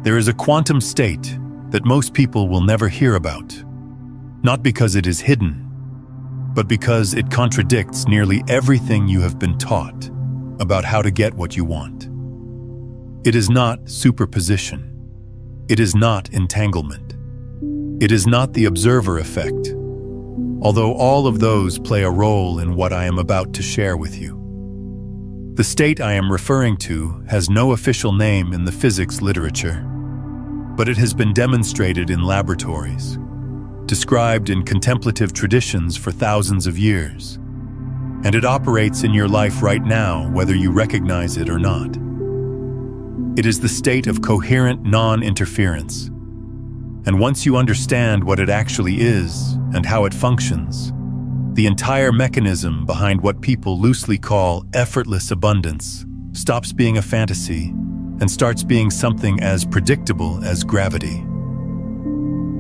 There is a quantum state that most people will never hear about, not because it is hidden, but because it contradicts nearly everything you have been taught about how to get what you want. It is not superposition. It is not entanglement. It is not the observer effect, although all of those play a role in what I am about to share with you. The state I am referring to has no official name in the physics literature, but it has been demonstrated in laboratories, described in contemplative traditions for thousands of years, and it operates in your life right now, whether you recognize it or not. It is the state of coherent non-interference, and once you understand what it actually is and how it functions, the entire mechanism behind what people loosely call effortless abundance stops being a fantasy and starts being something as predictable as gravity.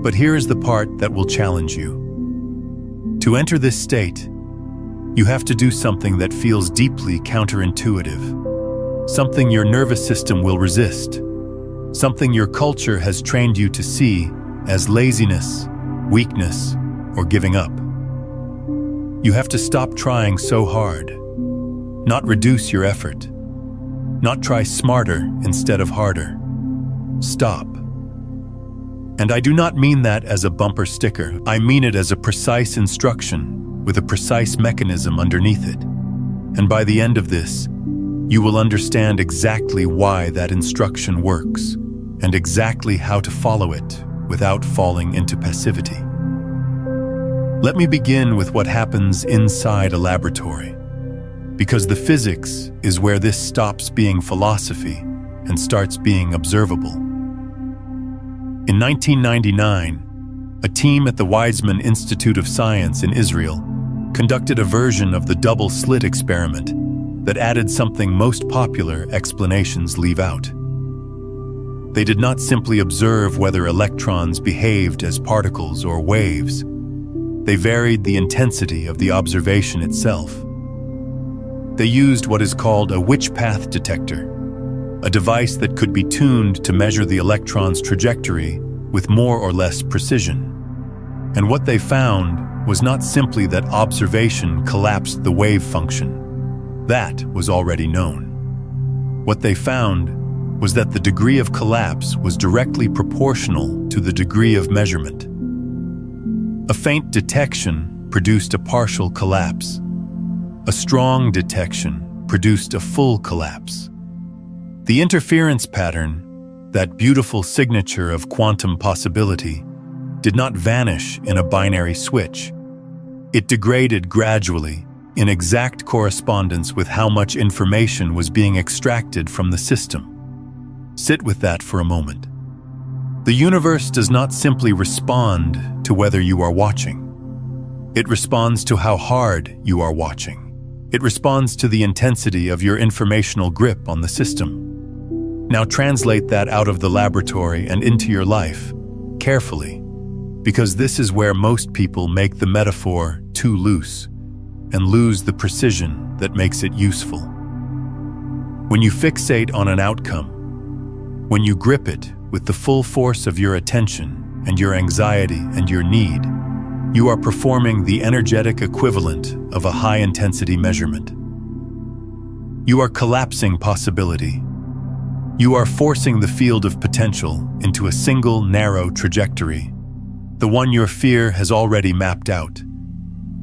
But here is the part that will challenge you. To enter this state, you have to do something that feels deeply counterintuitive, something your nervous system will resist, something your culture has trained you to see as laziness, weakness, or giving up. You have to stop trying so hard, not reduce your effort, not try smarter instead of harder. Stop. And I do not mean that as a bumper sticker. I mean it as a precise instruction with a precise mechanism underneath it. And by the end of this, you will understand exactly why that instruction works and exactly how to follow it without falling into passivity. Let me begin with what happens inside a laboratory, because the physics is where this stops being philosophy and starts being observable. In 1999, a team at the Weizmann Institute of Science in Israel conducted a version of the double slit experiment that added something most popular explanations leave out. They did not simply observe whether electrons behaved as particles or waves. They varied the intensity of the observation itself. They used what is called a witch path detector, a device that could be tuned to measure the electron's trajectory with more or less precision. And what they found was not simply that observation collapsed the wave function. That was already known. What they found was that the degree of collapse was directly proportional to the degree of measurement. A faint detection produced a partial collapse. A strong detection produced a full collapse. The interference pattern, that beautiful signature of quantum possibility, did not vanish in a binary switch. It degraded gradually, in exact correspondence with how much information was being extracted from the system. Sit with that for a moment. The universe does not simply respond to whether you are watching. It responds to how hard you are watching. It responds to the intensity of your informational grip on the system. Now translate that out of the laboratory and into your life, carefully, because this is where most people make the metaphor too loose and lose the precision that makes it useful. When you fixate on an outcome, when you grip it with the full force of your attention and your anxiety and your need, you are performing the energetic equivalent of a high-intensity measurement. You are collapsing possibility. You are forcing the field of potential into a single narrow trajectory, the one your fear has already mapped out.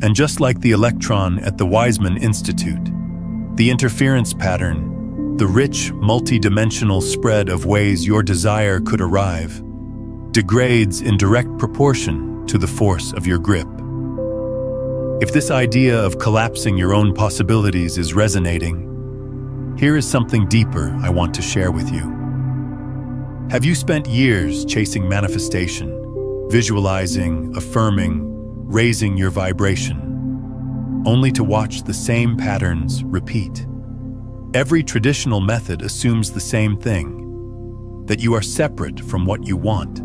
And just like the electron at the Weizmann Institute, the interference pattern, the rich, multi-dimensional spread of ways your desire could arrive, degrades in direct proportion to the force of your grip. If this idea of collapsing your own possibilities is resonating, here is something deeper I want to share with you. Have you spent years chasing manifestation, visualizing, affirming, raising your vibration, only to watch the same patterns repeat? Every traditional method assumes the same thing, that you are separate from what you want.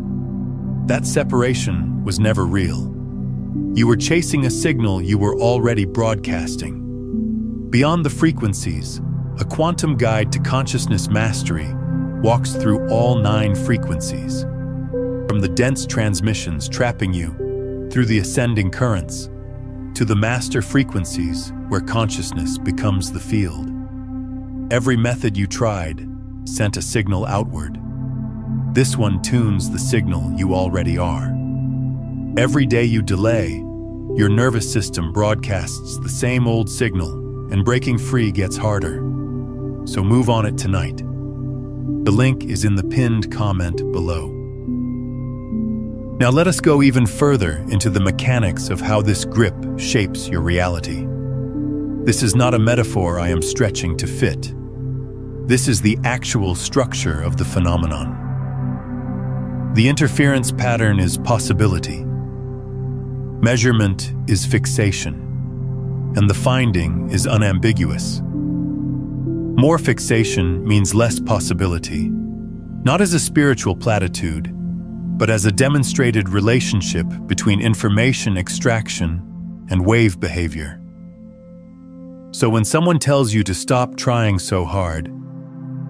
That separation was never real. You were chasing a signal you were already broadcasting. Beyond the frequencies, a quantum guide to consciousness mastery walks through all 9 frequencies, from the dense transmissions trapping you through the ascending currents to the master frequencies where consciousness becomes the field. Every method you tried sent a signal outward. This one tunes the signal you already are. Every day you delay, your nervous system broadcasts the same old signal, and breaking free gets harder. So move on it tonight. The link is in the pinned comment below. Now let us go even further into the mechanics of how this grip shapes your reality. This is not a metaphor I am stretching to fit. This is the actual structure of the phenomenon. The interference pattern is possibility. Measurement is fixation. And the finding is unambiguous. More fixation means less possibility, not as a spiritual platitude, but as a demonstrated relationship between information extraction and wave behavior. So when someone tells you to stop trying so hard,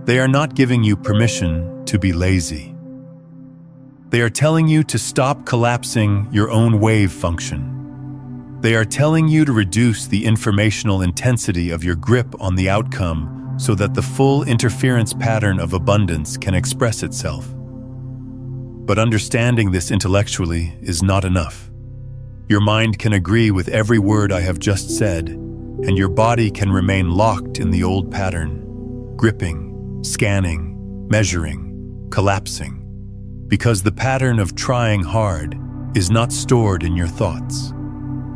they are not giving you permission to be lazy. They are telling you to stop collapsing your own wave function. They are telling you to reduce the informational intensity of your grip on the outcome so that the full interference pattern of abundance can express itself. But understanding this intellectually is not enough. Your mind can agree with every word I have just said, and your body can remain locked in the old pattern, gripping, scanning, measuring, collapsing, because the pattern of trying hard is not stored in your thoughts.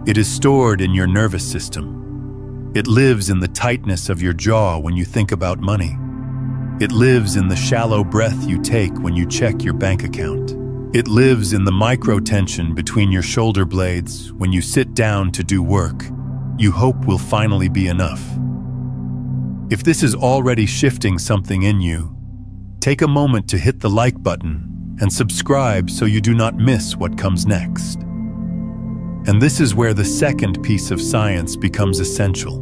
It is stored in your nervous system. It lives in the tightness of your jaw when you think about money. It lives in the shallow breath you take when you check your bank account. It lives in the micro-tension between your shoulder blades when you sit down to do work you hope will finally be enough. If this is already shifting something in you, take a moment to hit the like button and subscribe so you do not miss what comes next. And this is where the second piece of science becomes essential,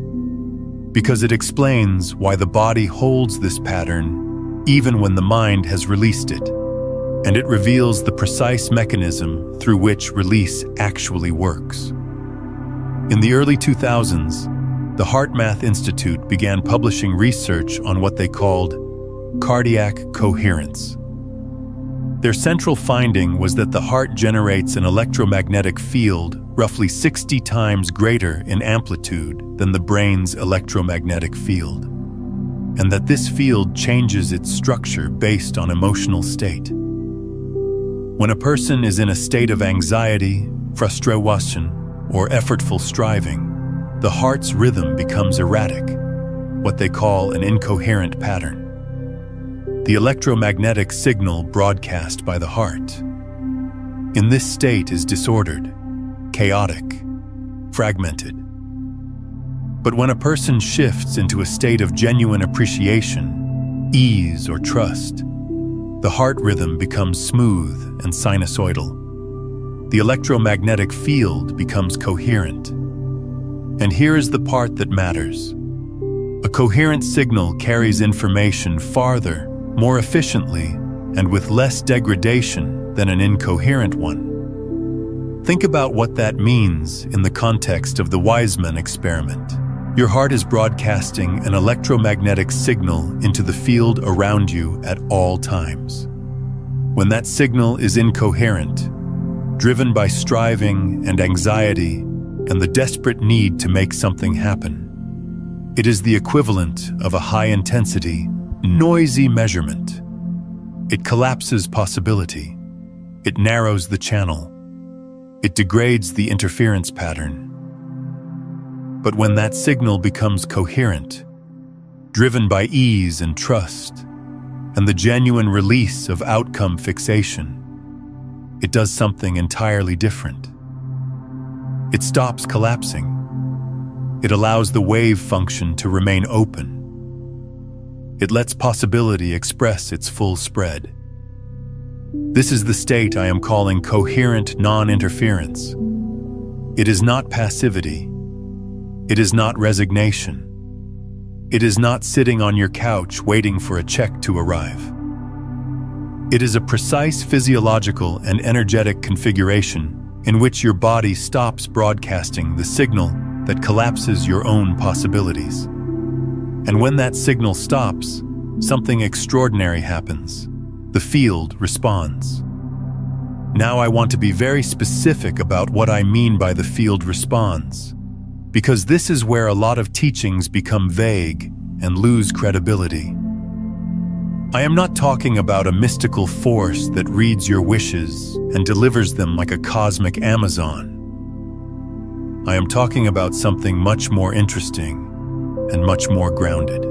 because it explains why the body holds this pattern even when the mind has released it, and it reveals the precise mechanism through which release actually works. In the early 2000s, the HeartMath Institute began publishing research on what they called cardiac coherence. Their central finding was that the heart generates an electromagnetic field roughly 60 times greater in amplitude than the brain's electromagnetic field, and that this field changes its structure based on emotional state. When a person is in a state of anxiety, frustration, or effortful striving, the heart's rhythm becomes erratic, what they call an incoherent pattern. The electromagnetic signal broadcast by the heart in this state is disordered, chaotic, fragmented. But when a person shifts into a state of genuine appreciation, ease, or trust, the heart rhythm becomes smooth and sinusoidal. The electromagnetic field becomes coherent. And here is the part that matters. A coherent signal carries information farther, more efficiently, and with less degradation than an incoherent one. Think about what that means in the context of the Wiseman experiment. Your heart is broadcasting an electromagnetic signal into the field around you at all times. When that signal is incoherent, driven by striving and anxiety and the desperate need to make something happen, it is the equivalent of a high-intensity, noisy measurement. It collapses possibility. It narrows the channel. It degrades the interference pattern. But when that signal becomes coherent, driven by ease and trust, and the genuine release of outcome fixation, it does something entirely different. It stops collapsing. It allows the wave function to remain open. It lets possibility express its full spread. This is the state I am calling coherent non-interference. It is not passivity. It is not resignation. It is not sitting on your couch waiting for a check to arrive. It is a precise physiological and energetic configuration in which your body stops broadcasting the signal that collapses your own possibilities. And when that signal stops, something extraordinary happens. The field responds. Now I want to be very specific about what I mean by the field responds, because this is where a lot of teachings become vague and lose credibility. I am not talking about a mystical force that reads your wishes and delivers them like a cosmic Amazon. I am talking about something much more interesting and much more grounded.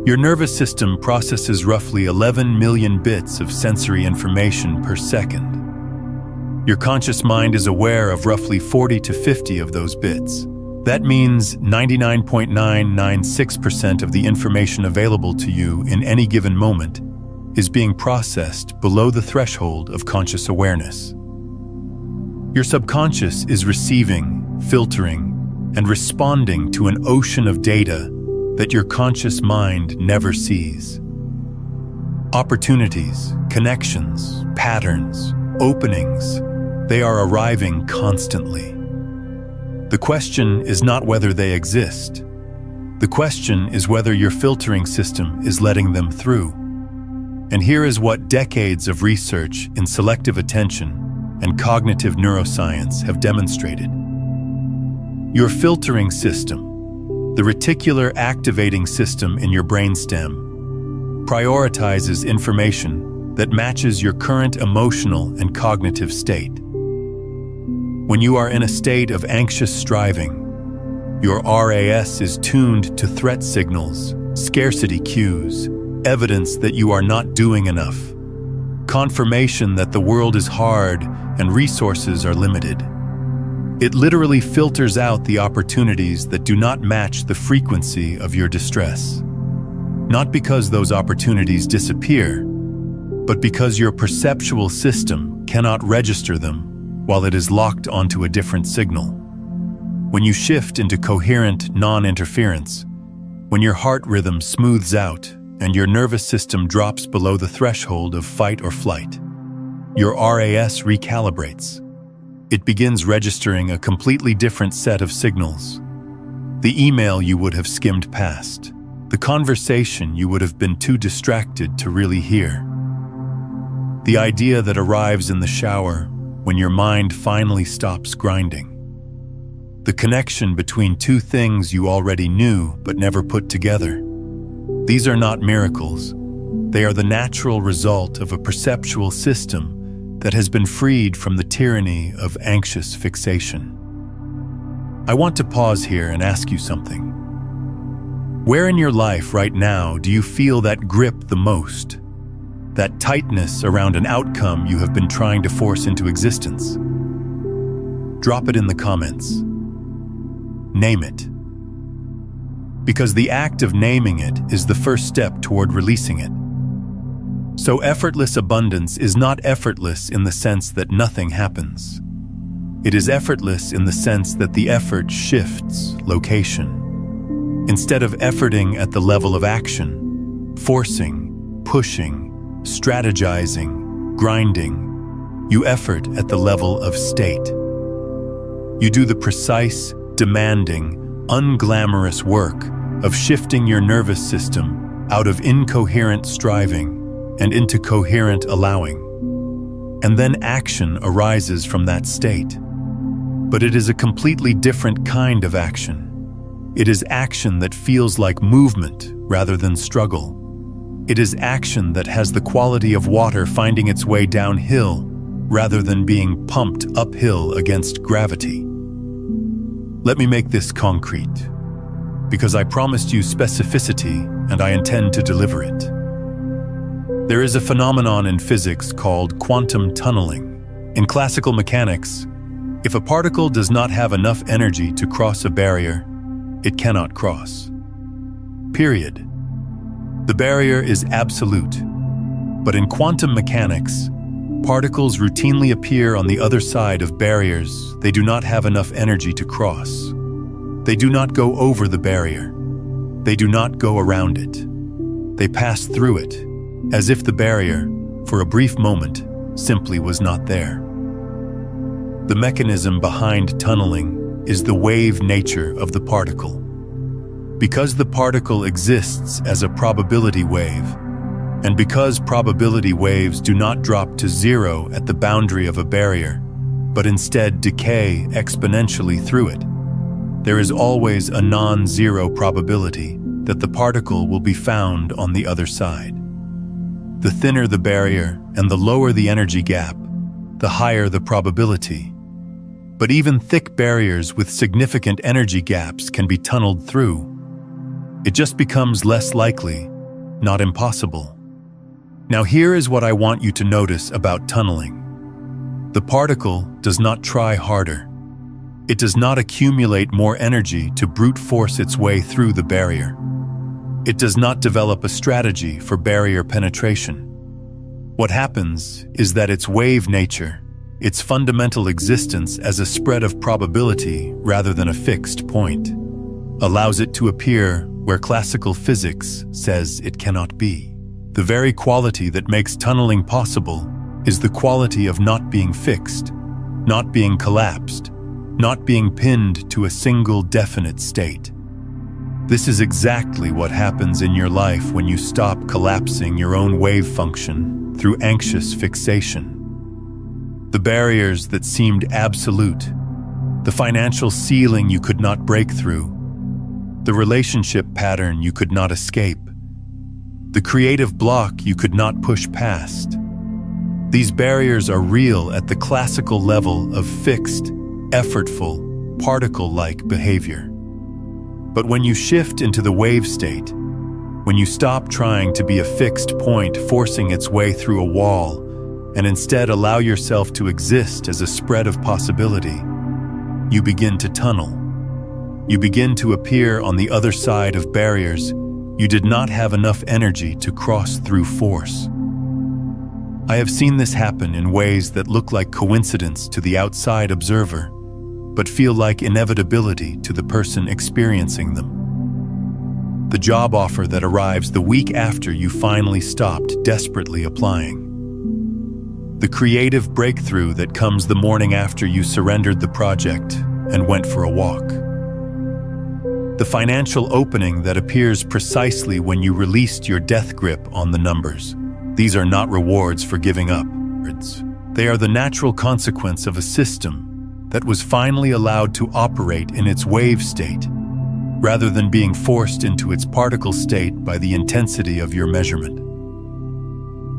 Your nervous system processes roughly 11 million bits of sensory information per second. Your conscious mind is aware of roughly 40 to 50 of those bits. That means 99.996% of the information available to you in any given moment is being processed below the threshold of conscious awareness. Your subconscious is receiving, filtering, and responding to an ocean of data that your conscious mind never sees. Opportunities, connections, patterns, openings, they are arriving constantly. The question is not whether they exist. The question is whether your filtering system is letting them through. And here is what decades of research in selective attention and cognitive neuroscience have demonstrated. Your filtering system, the reticular activating system in your brainstem, prioritizes information that matches your current emotional and cognitive state. When you are in a state of anxious striving, your RAS is tuned to threat signals, scarcity cues, evidence that you are not doing enough, confirmation that the world is hard and resources are limited. It literally filters out the opportunities that do not match the frequency of your distress. Not because those opportunities disappear, but because your perceptual system cannot register them while it is locked onto a different signal. When you shift into coherent non-interference, when your heart rhythm smooths out and your nervous system drops below the threshold of fight or flight, your RAS recalibrates. It begins registering a completely different set of signals. The email you would have skimmed past, the conversation you would have been too distracted to really hear, the idea that arrives in the shower when your mind finally stops grinding, the connection between two things you already knew but never put together. These are not miracles. They are the natural result of a perceptual system that has been freed from the tyranny of anxious fixation. I want to pause here and ask you something. Where in your life right now do you feel that grip the most? That tightness around an outcome you have been trying to force into existence? Drop it in the comments. Name it. Because the act of naming it is the first step toward releasing it. So effortless abundance is not effortless in the sense that nothing happens. It is effortless in the sense that the effort shifts location. Instead of efforting at the level of action, forcing, pushing, strategizing, grinding, you effort at the level of state. You do the precise, demanding, unglamorous work of shifting your nervous system out of incoherent striving and into coherent allowing. And then action arises from that state. But it is a completely different kind of action. It is action that feels like movement rather than struggle. It is action that has the quality of water finding its way downhill rather than being pumped uphill against gravity. Let me make this concrete, because I promised you specificity and I intend to deliver it. There is a phenomenon in physics called quantum tunneling. In classical mechanics, if a particle does not have enough energy to cross a barrier, it cannot cross. Period. The barrier is absolute. But in quantum mechanics, particles routinely appear on the other side of barriers they do not have enough energy to cross. They do not go over the barrier. They do not go around it. They pass through it, as if the barrier, for a brief moment, simply was not there. The mechanism behind tunneling is the wave nature of the particle. Because the particle exists as a probability wave, and because probability waves do not drop to zero at the boundary of a barrier, but instead decay exponentially through it, there is always a non-zero probability that the particle will be found on the other side. The thinner the barrier and the lower the energy gap, the higher the probability. But even thick barriers with significant energy gaps can be tunneled through. It just becomes less likely, not impossible. Now here is what I want you to notice about tunneling. The particle does not try harder. It does not accumulate more energy to brute force its way through the barrier. It does not develop a strategy for barrier penetration. What happens is that its wave nature, its fundamental existence as a spread of probability rather than a fixed point, allows it to appear where classical physics says it cannot be. The very quality that makes tunneling possible is the quality of not being fixed, not being collapsed, not being pinned to a single definite state. This is exactly what happens in your life when you stop collapsing your own wave function through anxious fixation. The barriers that seemed absolute, the financial ceiling you could not break through, the relationship pattern you could not escape, the creative block you could not push past. These barriers are real at the classical level of fixed, effortful, particle-like behavior. But when you shift into the wave state, when you stop trying to be a fixed point forcing its way through a wall and instead allow yourself to exist as a spread of possibility, you begin to tunnel. You begin to appear on the other side of barriers you did not have enough energy to cross through force. I have seen this happen in ways that look like coincidence to the outside observer, but feel like inevitability to the person experiencing them. The job offer that arrives the week after you finally stopped desperately applying. The creative breakthrough that comes the morning after you surrendered the project and went for a walk. The financial opening that appears precisely when you released your death grip on the numbers. These are not rewards for giving up. They are the natural consequence of a system that was finally allowed to operate in its wave state, rather than being forced into its particle state by the intensity of your measurement.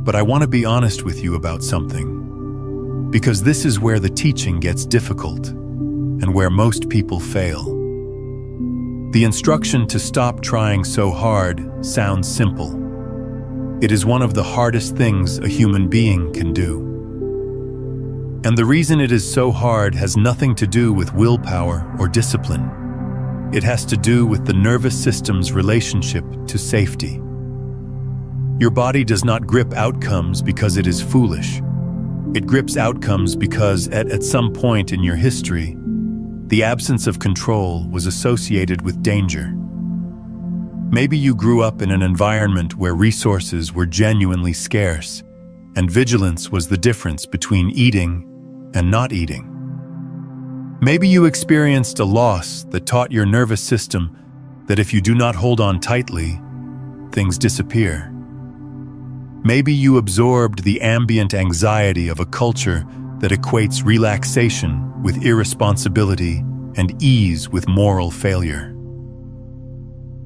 But I want to be honest with you about something, because this is where the teaching gets difficult and where most people fail. The instruction to stop trying so hard sounds simple. It is one of the hardest things a human being can do. And the reason it is so hard has nothing to do with willpower or discipline. It has to do with the nervous system's relationship to safety. Your body does not grip outcomes because it is foolish. It grips outcomes because at some point in your history, the absence of control was associated with danger. Maybe you grew up in an environment where resources were genuinely scarce, and vigilance was the difference between eating and not eating. Maybe you experienced a loss that taught your nervous system that if you do not hold on tightly, things disappear. Maybe you absorbed the ambient anxiety of a culture that equates relaxation with irresponsibility and ease with moral failure.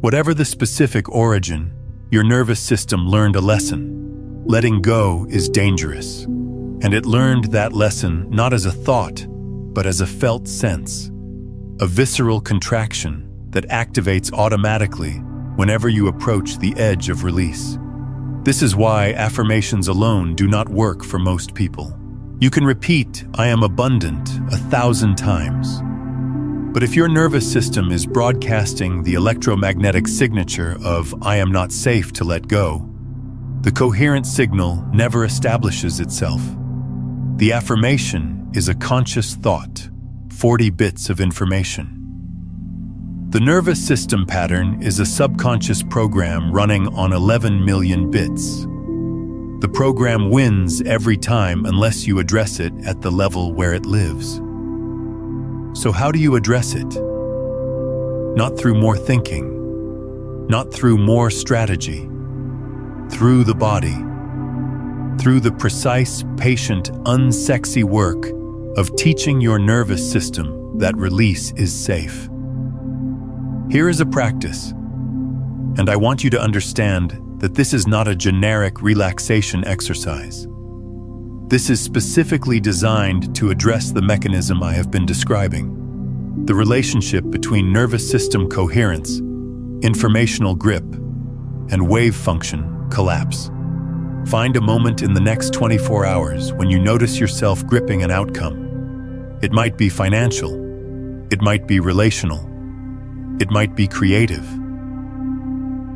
Whatever the specific origin, your nervous system learned a lesson. Letting go is dangerous. And it learned that lesson not as a thought, but as a felt sense, a visceral contraction that activates automatically whenever you approach the edge of release. This is why affirmations alone do not work for most people. You can repeat, "I am abundant," 1,000 times. But if your nervous system is broadcasting the electromagnetic signature of "I am not safe to let go," the coherent signal never establishes itself. The affirmation is a conscious thought, 40 bits of information. The nervous system pattern is a subconscious program running on 11 million bits. The program wins every time unless you address it at the level where it lives. So how do you address it? Not through more thinking, not through more strategy, through the body, through the precise, patient, unsexy work of teaching your nervous system that release is safe. Here is a practice, and I want you to understand that this is not a generic relaxation exercise. This is specifically designed to address the mechanism I have been describing, the relationship between nervous system coherence, informational grip, and wave function collapse. Find a moment in the next 24 hours when you notice yourself gripping an outcome. It might be financial, it might be relational, it might be creative.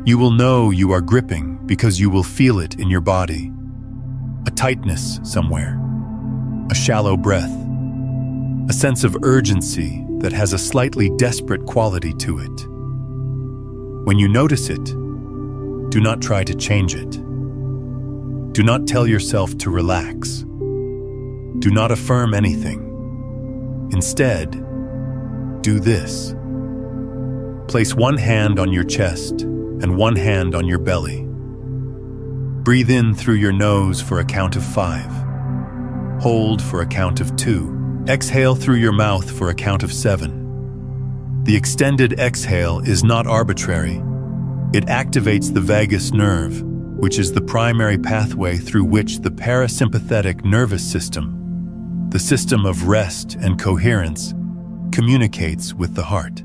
You will know you are gripping because you will feel it in your body. A tightness somewhere, a shallow breath, a sense of urgency that has a slightly desperate quality to it. When you notice it, do not try to change it. Do not tell yourself to relax. Do not affirm anything. Instead, do this. Place one hand on your chest and one hand on your belly. Breathe in through your nose for a count of 5. Hold for a count of 2. Exhale through your mouth for a count of 7. The extended exhale is not arbitrary. It activates the vagus nerve, which is the primary pathway through which the parasympathetic nervous system, the system of rest and coherence, communicates with the heart.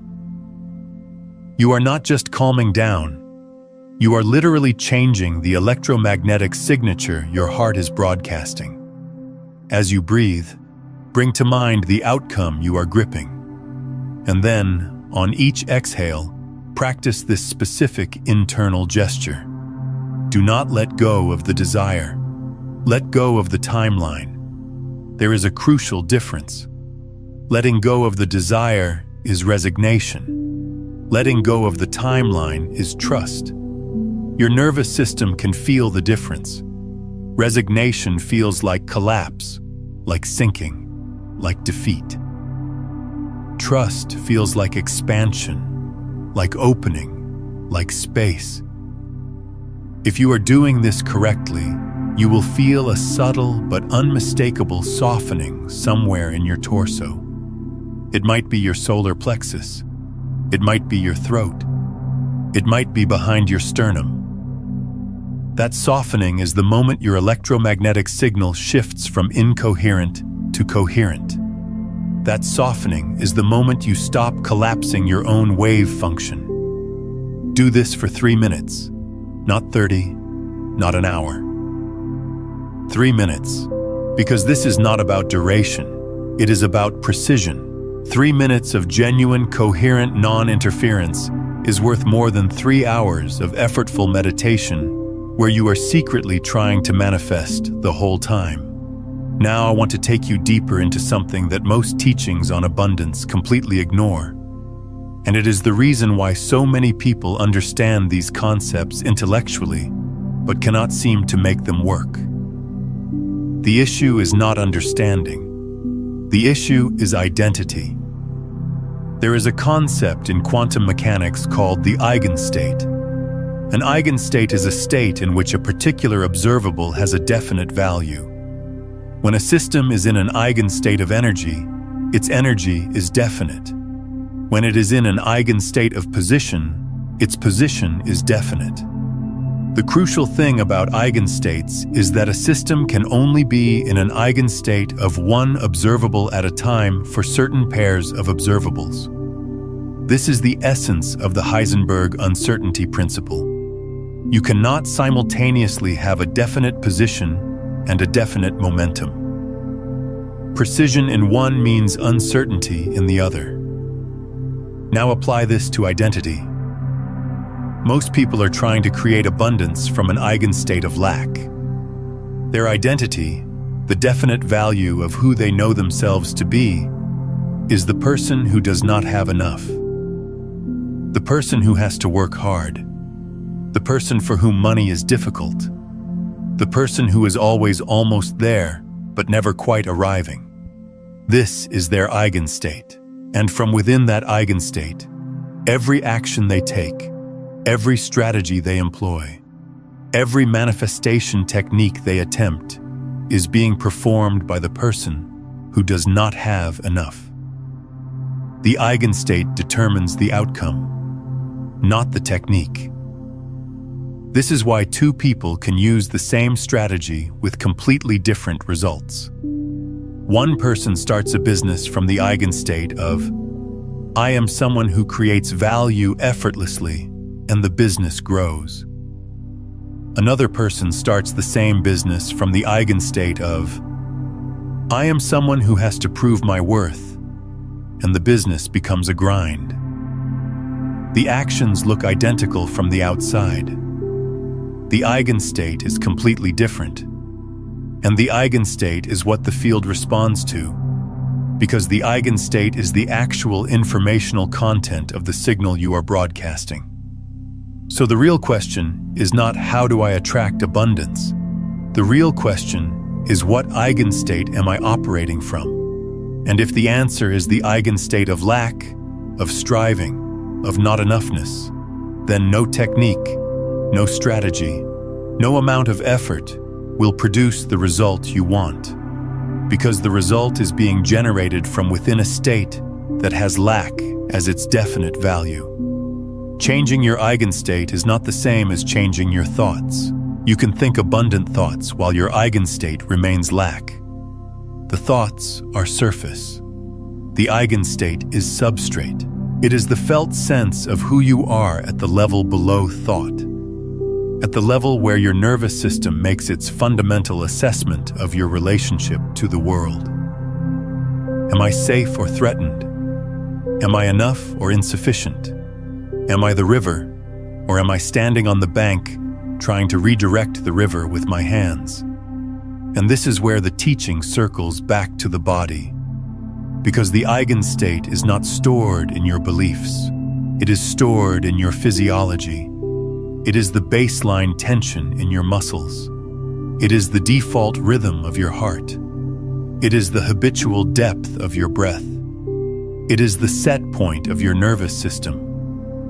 You are not just calming down, you are literally changing the electromagnetic signature your heart is broadcasting. As you breathe, bring to mind the outcome you are gripping. And then, on each exhale, practice this specific internal gesture. Do not let go of the desire. Let go of the timeline. There is a crucial difference. Letting go of the desire is resignation. Letting go of the timeline is trust. Your nervous system can feel the difference. Resignation feels like collapse, like sinking, like defeat. Trust feels like expansion, like opening, like space. If you are doing this correctly, you will feel a subtle but unmistakable softening somewhere in your torso. It might be your solar plexus. It might be your throat. It might be behind your sternum. That softening is the moment your electromagnetic signal shifts from incoherent to coherent. That softening is the moment you stop collapsing your own wave function. Do this for 3 minutes, not 30, not an hour. 3 minutes, because this is not about duration, it is about precision. 3 minutes of genuine, coherent non-interference is worth more than 3 hours of effortful meditation where you are secretly trying to manifest the whole time. Now I want to take you deeper into something that most teachings on abundance completely ignore. And it is the reason why so many people understand these concepts intellectually, but cannot seem to make them work. The issue is not understanding. The issue is identity. There is a concept in quantum mechanics called the eigenstate. An eigenstate is a state in which a particular observable has a definite value. When a system is in an eigenstate of energy, its energy is definite. When it is in an eigenstate of position, its position is definite. The crucial thing about eigenstates is that a system can only be in an eigenstate of one observable at a time for certain pairs of observables. This is the essence of the Heisenberg uncertainty principle. You cannot simultaneously have a definite position and a definite momentum. Precision in one means uncertainty in the other. Now apply this to identity. Most people are trying to create abundance from an eigenstate of lack. Their identity, the definite value of who they know themselves to be, is the person who does not have enough. The person who has to work hard. The person for whom money is difficult. the person who is always almost there, but never quite arriving. This is their eigenstate, and from within that eigenstate, every action they take, every strategy they employ, every manifestation technique they attempt is being performed by the person who does not have enough. The eigenstate determines the outcome, not the technique. This is why two people can use the same strategy with completely different results. One person starts a business from the eigenstate of, "I am someone who creates value effortlessly," and the business grows. Another person starts the same business from the eigenstate of, "I am someone who has to prove my worth," and the business becomes a grind. The actions look identical from the outside. The eigenstate is completely different, and the eigenstate is what the field responds to, because the eigenstate is the actual informational content of the signal you are broadcasting. So the real question is not how do I attract abundance? The real question is what eigenstate am I operating from? And if the answer is the eigenstate of lack, of striving, of not enoughness, then no technique, no strategy, no amount of effort will produce the result you want, because the result is being generated from within a state that has lack as its definite value. Changing your eigenstate is not the same as changing your thoughts. You can think abundant thoughts while your eigenstate remains lack. The thoughts are surface. The eigenstate is substrate. It is the felt sense of who you are at the level below thought, at the level where your nervous system makes its fundamental assessment of your relationship to the world. Am I safe or threatened? Am I enough or insufficient? Am I the river, or am I standing on the bank trying to redirect the river with my hands? And this is where the teaching circles back to the body, because the eigenstate is not stored in your beliefs. It is stored in your physiology. It is the baseline tension in your muscles. It is the default rhythm of your heart. It is the habitual depth of your breath. It is the set point of your nervous system,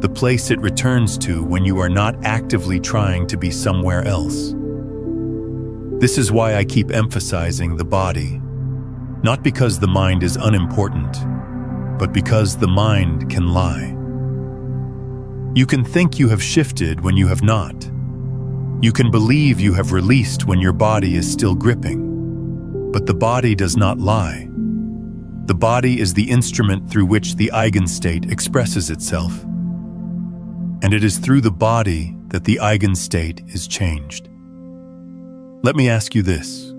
the place it returns to when you are not actively trying to be somewhere else. This is why I keep emphasizing the body, not because the mind is unimportant, but because the mind can lie. You can think you have shifted when you have not. You can believe you have released when your body is still gripping, but the body does not lie. The body is the instrument through which the eigenstate expresses itself, and it is through the body that the eigenstate is changed. Let me ask you this.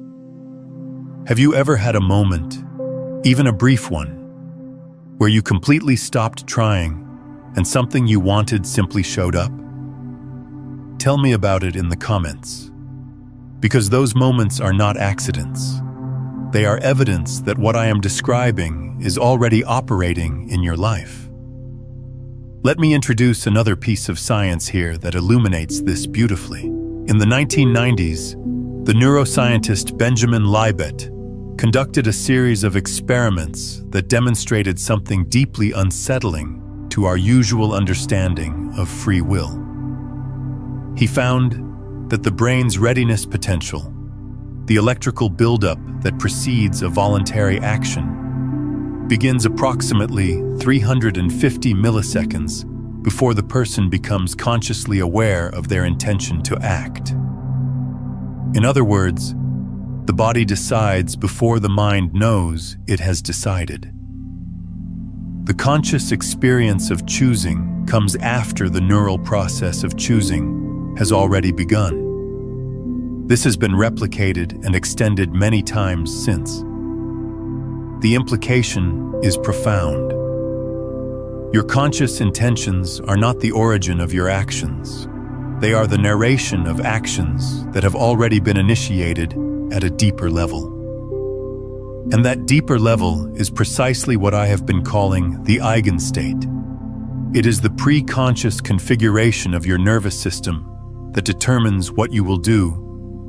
Have you ever had a moment, even a brief one, where you completely stopped trying and something you wanted simply showed up? Tell me about it in the comments, because those moments are not accidents. They are evidence that what I am describing is already operating in your life. Let me introduce another piece of science here that illuminates this beautifully. In the 1990s, the neuroscientist Benjamin Libet conducted a series of experiments that demonstrated something deeply unsettling to our usual understanding of free will. He found that the brain's readiness potential, the electrical buildup that precedes a voluntary action, begins approximately 350 milliseconds before the person becomes consciously aware of their intention to act. In other words, the body decides before the mind knows it has decided. The conscious experience of choosing comes after the neural process of choosing has already begun. This has been replicated and extended many times since. The implication is profound. Your conscious intentions are not the origin of your actions. They are the narration of actions that have already been initiated at a deeper level. And that deeper level is precisely what I have been calling the eigenstate. It is the pre-conscious configuration of your nervous system that determines what you will do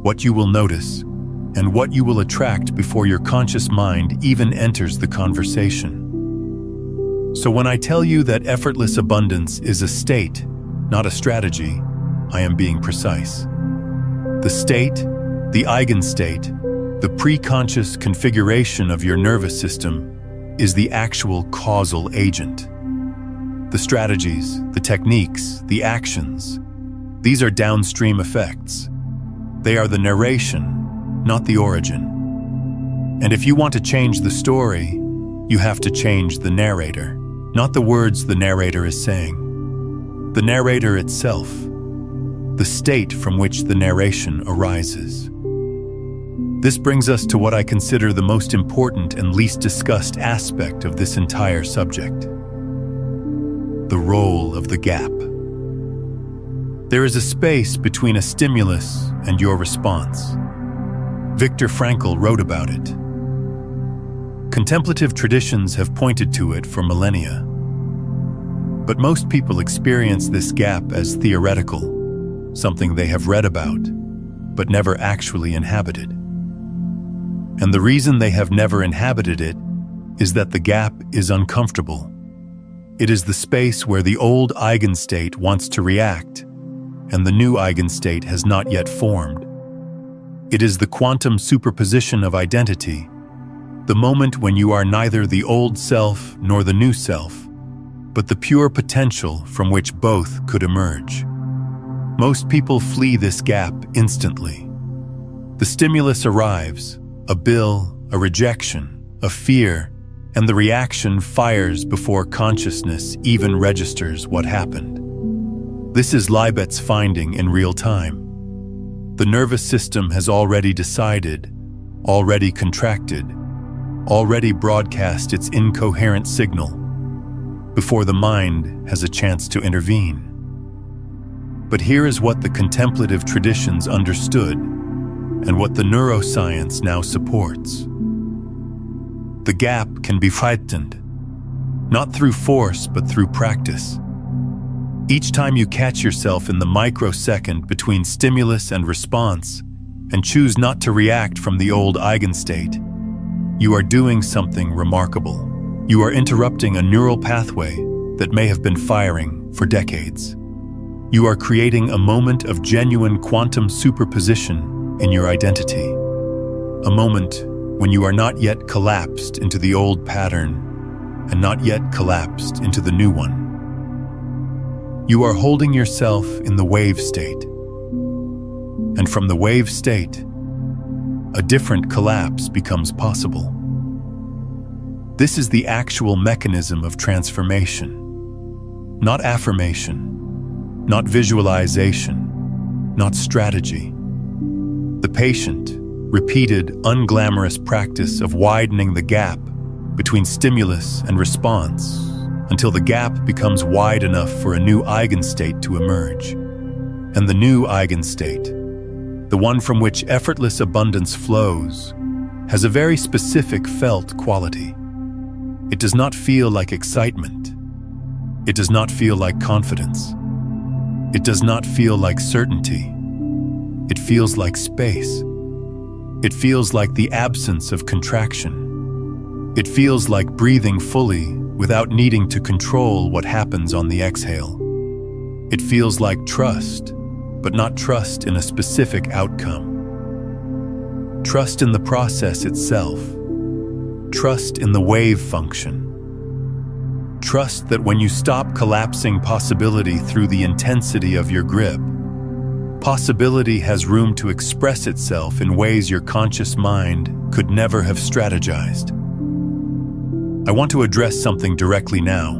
what you will notice, and what you will attract before your conscious mind even enters the conversation. So when I tell you that effortless abundance is a state, not a strategy, I am being precise. The state, the eigenstate, the pre-conscious configuration of your nervous system is the actual causal agent. The strategies, the techniques, the actions, these are downstream effects. They are the narration, not the origin. And if you want to change the story, you have to change the narrator, not the words the narrator is saying. The narrator itself, the state from which the narration arises. This brings us to what I consider the most important and least discussed aspect of this entire subject: the role of the gap. There is a space between a stimulus and your response. Viktor Frankl wrote about it. Contemplative traditions have pointed to it for millennia. But most people experience this gap as theoretical, something they have read about, but never actually inhabited. And the reason they have never inhabited it is that the gap is uncomfortable. It is the space where the old eigenstate wants to react, and the new eigenstate has not yet formed. It is the quantum superposition of identity, the moment when you are neither the old self nor the new self, but the pure potential from which both could emerge. Most people flee this gap instantly. The stimulus arrives, a bill, a rejection, a fear, and the reaction fires before consciousness even registers what happened. This is Libet's finding in real time. The nervous system has already decided, already contracted, already broadcast its incoherent signal before the mind has a chance to intervene. But here is what the contemplative traditions understood and what the neuroscience now supports. The gap can be frightened, not through force but through practice. Each time you catch yourself in the microsecond between stimulus and response and choose not to react from the old eigenstate, you are doing something remarkable. You are interrupting a neural pathway that may have been firing for decades. You are creating a moment of genuine quantum superposition in your identity. A moment when you are not yet collapsed into the old pattern and not yet collapsed into the new one. You are holding yourself in the wave state. And from the wave state, a different collapse becomes possible. This is the actual mechanism of transformation. Not affirmation, not visualization, not strategy. The patient, repeated, unglamorous practice of widening the gap between stimulus and response until the gap becomes wide enough for a new eigenstate to emerge. And the new eigenstate, the one from which effortless abundance flows, has a very specific felt quality. It does not feel like excitement. It does not feel like confidence. It does not feel like certainty. It feels like space. It feels like the absence of contraction. It feels like breathing fully without needing to control what happens on the exhale. It feels like trust, but not trust in a specific outcome. Trust in the process itself. Trust in the wave function. Trust that when you stop collapsing possibility through the intensity of your grip, possibility has room to express itself in ways your conscious mind could never have strategized. I want to address something directly now,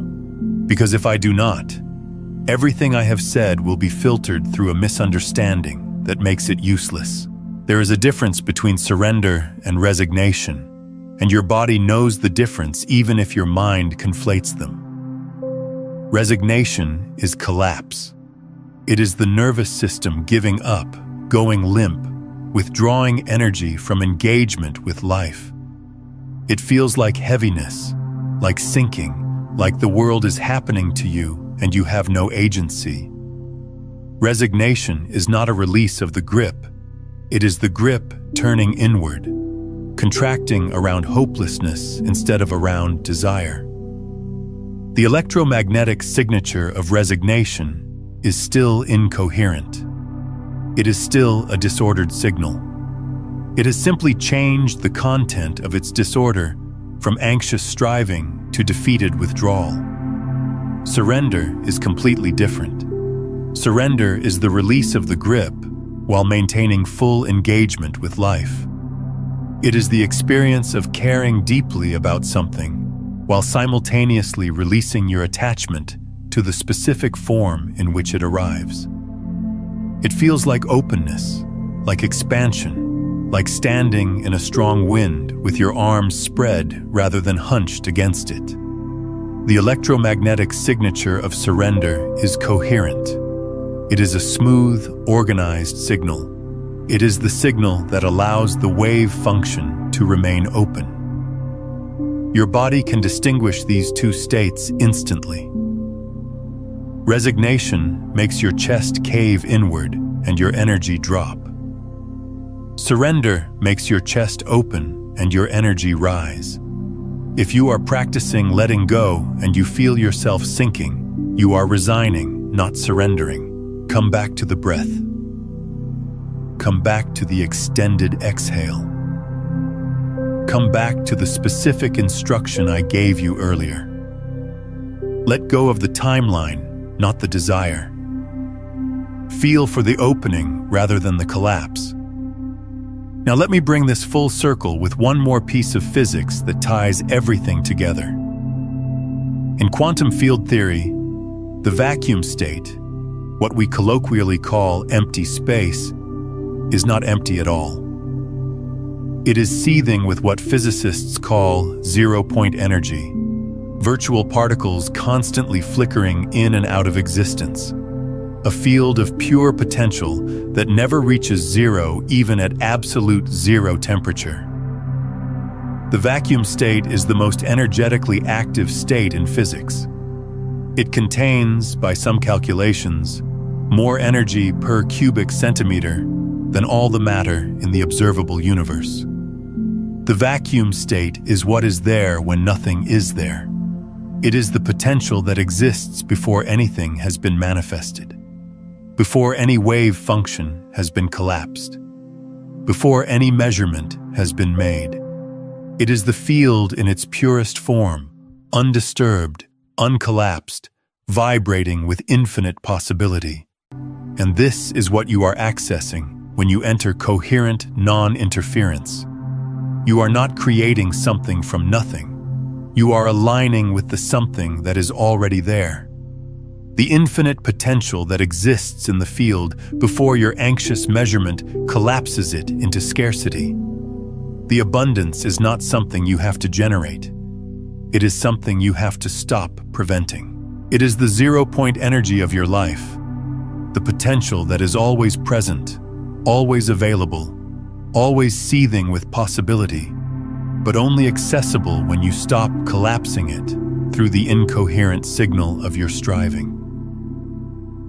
because if I do not, everything I have said will be filtered through a misunderstanding that makes it useless. There is a difference between surrender and resignation, and your body knows the difference even if your mind conflates them. Resignation is collapse. It is the nervous system giving up, going limp, withdrawing energy from engagement with life. It feels like heaviness, like sinking, like the world is happening to you and you have no agency. Resignation is not a release of the grip. It is the grip turning inward, contracting around hopelessness instead of around desire. The electromagnetic signature of resignation is still incoherent. It is still a disordered signal. It has simply changed the content of its disorder from anxious striving to defeated withdrawal. Surrender is completely different. Surrender is the release of the grip while maintaining full engagement with life. It is the experience of caring deeply about something while simultaneously releasing your attachment to the specific form in which it arrives. It feels like openness, like expansion, like standing in a strong wind with your arms spread rather than hunched against it. The electromagnetic signature of surrender is coherent. It is a smooth, organized signal. It is the signal that allows the wave function to remain open. Your body can distinguish these two states instantly. Resignation makes your chest cave inward and your energy drop. Surrender makes your chest open and your energy rise. If you are practicing letting go and you feel yourself sinking, you are resigning, not surrendering. Come back to the breath. Come back to the extended exhale. Come back to the specific instruction I gave you earlier. Let go of the timeline, not the desire. Feel for the opening rather than the collapse. Now let me bring this full circle with one more piece of physics that ties everything together. In quantum field theory, the vacuum state, what we colloquially call empty space, is not empty at all. It is seething with what physicists call zero-point energy, virtual particles constantly flickering in and out of existence, a field of pure potential that never reaches zero even at absolute zero temperature. The vacuum state is the most energetically active state in physics. It contains, by some calculations, more energy per cubic centimeter than all the matter in the observable universe. The vacuum state is what is there when nothing is there. It is the potential that exists before anything has been manifested, before any wave function has been collapsed, before any measurement has been made. It is the field in its purest form, undisturbed, uncollapsed, vibrating with infinite possibility. And this is what you are accessing when you enter coherent non-interference. You are not creating something from nothing. You are aligning with the something that is already there. The infinite potential that exists in the field before your anxious measurement collapses it into scarcity. The abundance is not something you have to generate. It is something you have to stop preventing. It is the zero-point energy of your life, the potential that is always present, always available, always seething with possibility, but only accessible when you stop collapsing it through the incoherent signal of your striving.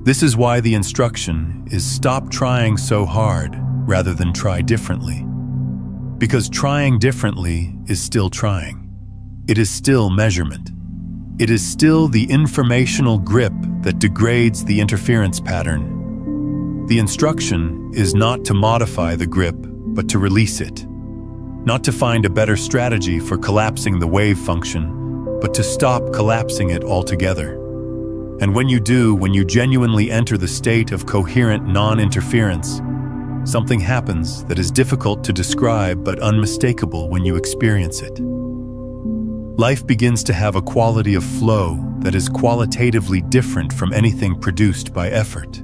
This is why the instruction is stop trying so hard rather than try differently. Because trying differently is still trying. It is still measurement. It is still the informational grip that degrades the interference pattern. The instruction is not to modify the grip, but to release it. Not to find a better strategy for collapsing the wave function, but to stop collapsing it altogether. And when you do, when you genuinely enter the state of coherent non-interference, something happens that is difficult to describe but unmistakable when you experience it. Life begins to have a quality of flow that is qualitatively different from anything produced by effort.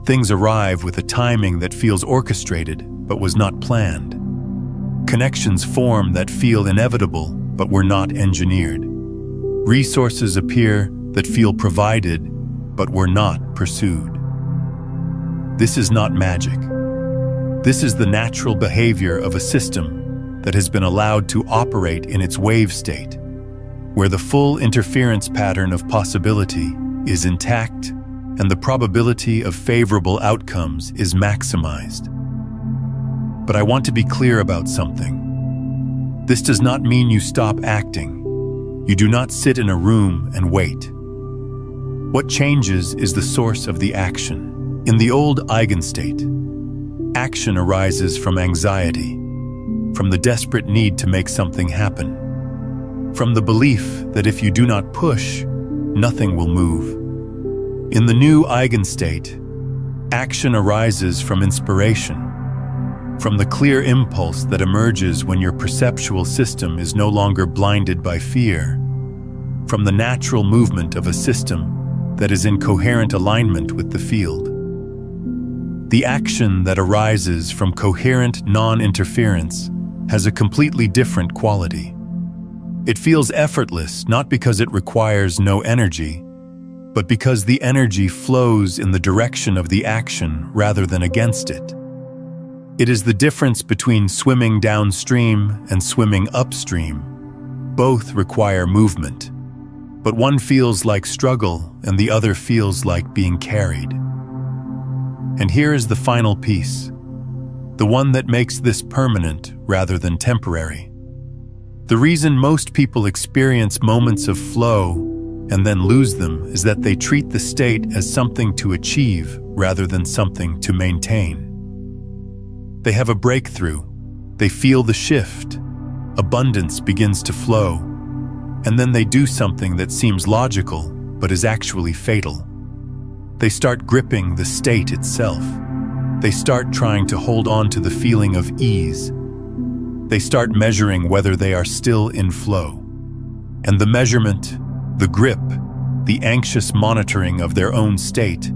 Things arrive with a timing that feels orchestrated but was not planned. Connections form that feel inevitable but were not engineered. Resources appear that feel provided but were not pursued. This is not magic. This is the natural behavior of a system that has been allowed to operate in its wave state, where the full interference pattern of possibility is intact and the probability of favorable outcomes is maximized. But I want to be clear about something. This does not mean you stop acting. You do not sit in a room and wait. What changes is the source of the action. In the old eigenstate, action arises from anxiety, from the desperate need to make something happen, from the belief that if you do not push, nothing will move. In the new eigenstate, action arises from inspiration, from the clear impulse that emerges when your perceptual system is no longer blinded by fear, from the natural movement of a system that is in coherent alignment with the field. The action that arises from coherent non-interference has a completely different quality. It feels effortless not because it requires no energy, but because the energy flows in the direction of the action rather than against it. It is the difference between swimming downstream and swimming upstream. Both require movement, but one feels like struggle and the other feels like being carried. And here is the final piece, the one that makes this permanent rather than temporary. The reason most people experience moments of flow and then lose them is that they treat the state as something to achieve rather than something to maintain. They have a breakthrough, they feel the shift, abundance begins to flow, and then they do something that seems logical but is actually fatal. They start gripping the state itself. They start trying to hold on to the feeling of ease. They start measuring whether they are still in flow. And the measurement, the grip, the anxious monitoring of their own state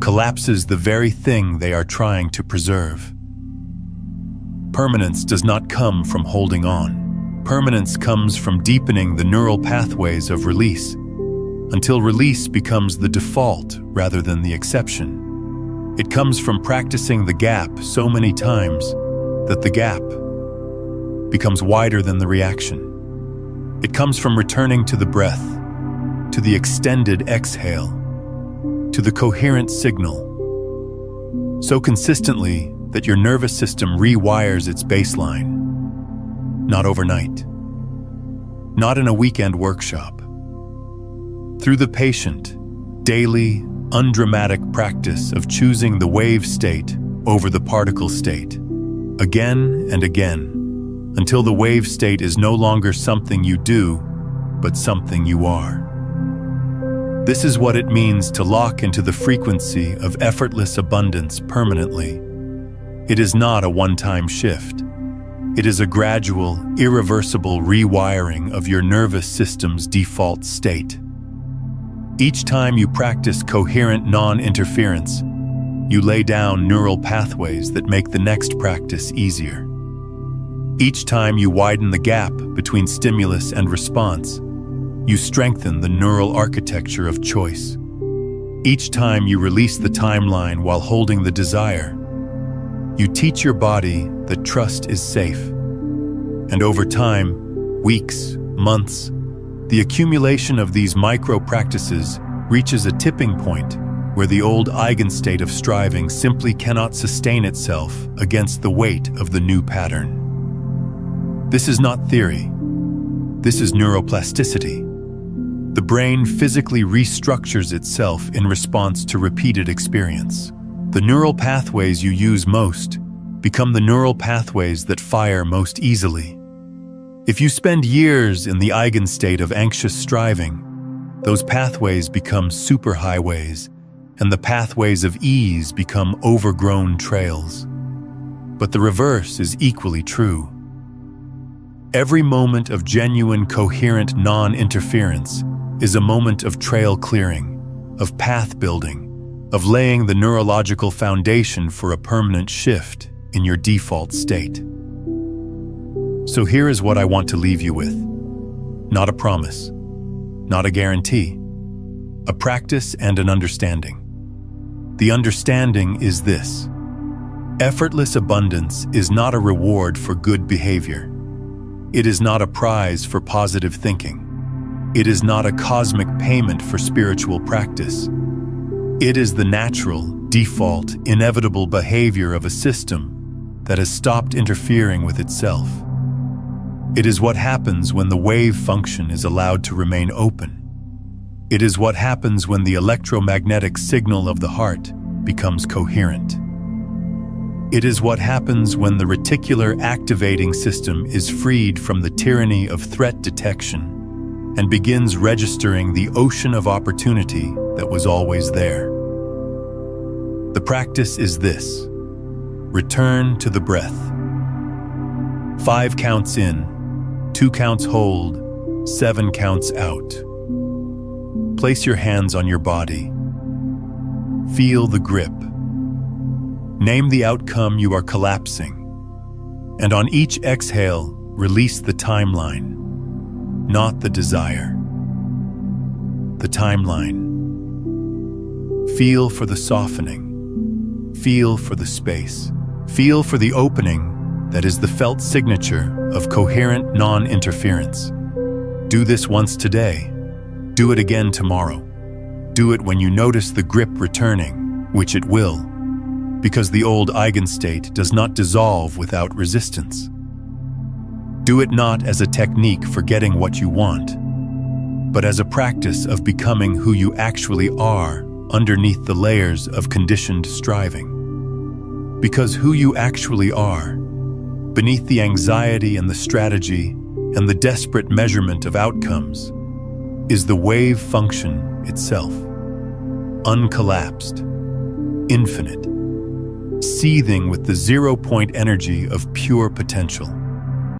collapses the very thing they are trying to preserve. Permanence does not come from holding on. Permanence comes from deepening the neural pathways of release, until release becomes the default rather than the exception. It comes from practicing the gap so many times that the gap becomes wider than the reaction. It comes from returning to the breath, to the extended exhale, to the coherent signal, so consistently that your nervous system rewires its baseline. Not overnight, not in a weekend workshop. Through the patient, daily, undramatic practice of choosing the wave state over the particle state, again and again, until the wave state is no longer something you do, but something you are. This is what it means to lock into the frequency of effortless abundance permanently. It is not a one-time shift. It is a gradual, irreversible rewiring of your nervous system's default state. Each time you practice coherent non-interference, you lay down neural pathways that make the next practice easier. Each time you widen the gap between stimulus and response, you strengthen the neural architecture of choice. Each time you release the timeline while holding the desire, you teach your body that trust is safe. And over time, weeks, months, the accumulation of these micro-practices reaches a tipping point where the old eigenstate of striving simply cannot sustain itself against the weight of the new pattern. This is not theory. This is neuroplasticity. The brain physically restructures itself in response to repeated experience. The neural pathways you use most become the neural pathways that fire most easily. If you spend years in the eigenstate of anxious striving, those pathways become superhighways, and the pathways of ease become overgrown trails. But the reverse is equally true. Every moment of genuine, coherent non-interference is a moment of trail clearing, of path building, of laying the neurological foundation for a permanent shift in your default state. So here is what I want to leave you with. Not a promise, not a guarantee, a practice and an understanding. The understanding is this: effortless abundance is not a reward for good behavior. It is not a prize for positive thinking. It is not a cosmic payment for spiritual practice. It is the natural, default, inevitable behavior of a system that has stopped interfering with itself. It is what happens when the wave function is allowed to remain open. It is what happens when the electromagnetic signal of the heart becomes coherent. It is what happens when the reticular activating system is freed from the tyranny of threat detection and begins registering the ocean of opportunity that was always there. The practice is this: return to the breath. 5 counts in, 2 counts hold, 7 counts out. Place your hands on your body. Feel the grip. Name the outcome you are collapsing. And on each exhale, release the timeline, not the desire. The timeline. Feel for the softening. Feel for the space. Feel for the opening that is the felt signature of coherent non-interference. Do this once today. Do it again tomorrow. Do it when you notice the grip returning, which it will, because the old eigenstate does not dissolve without resistance. Do it not as a technique for getting what you want, but as a practice of becoming who you actually are underneath the layers of conditioned striving. Because who you actually are, beneath the anxiety and the strategy and the desperate measurement of outcomes, is the wave function itself, uncollapsed, infinite, seething with the 0-point energy of pure potential.